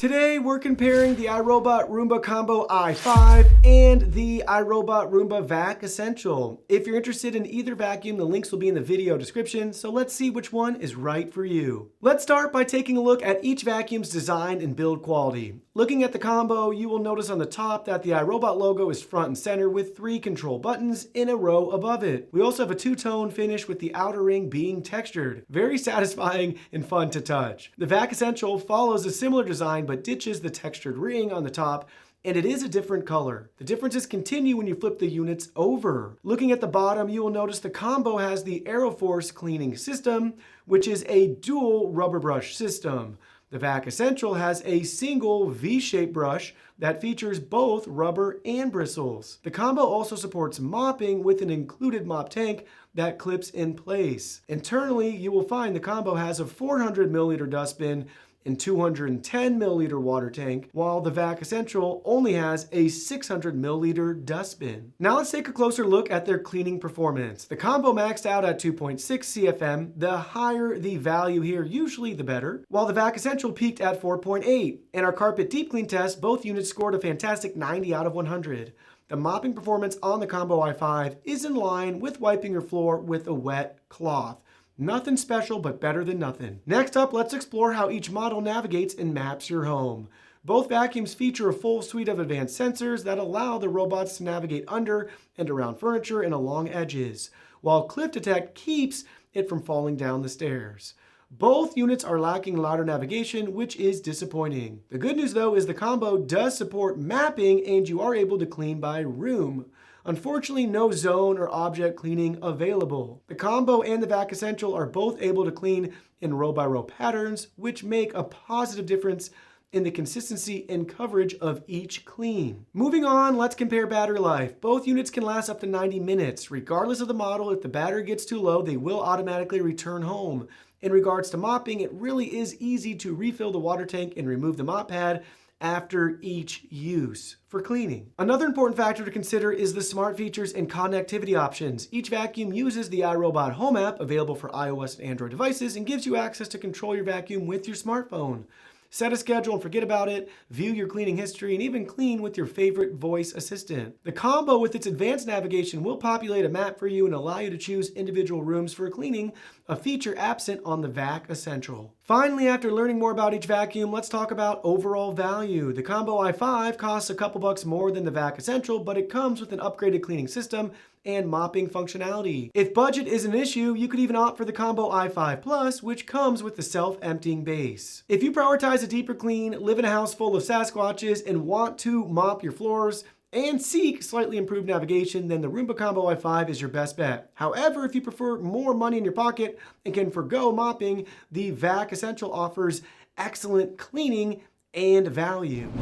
Today we're comparing the iRobot Roomba Combo i5 and the iRobot Roomba Vac Essential. If you're interested in either vacuum, the links will be in the video description, so let's see which one is right for you. Let's start by taking a look at each vacuum's design and build quality. Looking at the combo, you will notice on the top that the iRobot logo is front and center with 3 control buttons in a row above it. We also have a two-tone finish with the outer ring being textured. Very satisfying and fun to touch. The Vac Essential follows a similar design but ditches the textured ring on the top, and it is a different color. The differences continue when you flip the units over. Looking at the bottom, you will notice the combo has the AeroForce cleaning system, which is a dual rubber brush system. The Vac Essential has a single V-shaped brush that features both rubber and bristles. The combo also supports mopping with an included mop tank that clips in place. Internally, you will find the combo has a 400 milliliter dustbin and 210 milliliter water tank, while the Vac Essential only has a 600 milliliter dustbin. Now let's take a closer look at their cleaning performance. The combo maxed out at 2.6 CFM. The higher the value here, usually the better, while the Vac Essential peaked at 4.8. In our carpet deep clean test, both units scored a fantastic 90 out of 100. The mopping performance on the Combo i5 is in line with wiping your floor with a wet cloth. Nothing special, but better than nothing. Next up, let's explore how each model navigates and maps your home. Both vacuums feature a full suite of advanced sensors that allow the robots to navigate under and around furniture and along edges, while Cliff Detect keeps it from falling down the stairs. Both units are lacking ladder navigation, which is disappointing. The good news though is the combo does support mapping and you are able to clean by room. Unfortunately, no zone or object cleaning available. The combo and the Vac Essential are both able to clean in row by row patterns, which make a positive difference in the consistency and coverage of each clean. Moving on, let's compare battery life. Both units can last up to 90 minutes. Regardless of the model, if the battery gets too low, they will automatically return home. In regards to mopping, it really is easy to refill the water tank and remove the mop pad after each use for cleaning. Another important factor to consider is the smart features and connectivity options. Each vacuum uses the iRobot Home app available for iOS and Android devices and gives you access to control your vacuum with your smartphone. Set a schedule and forget about it, view your cleaning history, and even clean with your favorite voice assistant. The combo with its advanced navigation will populate a map for you and allow you to choose individual rooms for cleaning, a feature absent on the Vac Essential. Finally, after learning more about each vacuum, let's talk about overall value. The Combo i5 costs a couple bucks more than the Vac Essential, but it comes with an upgraded cleaning system and mopping functionality. If budget is an issue, you could even opt for the Combo i5 Plus, which comes with the self-emptying base. If you prioritize a deeper clean, live in a house full of Sasquatches, and want to mop your floors, and seek slightly improved navigation, then the Roomba Combo i5 is your best bet. However, if you prefer more money in your pocket and can forgo mopping, the Vac Essential offers excellent cleaning and value.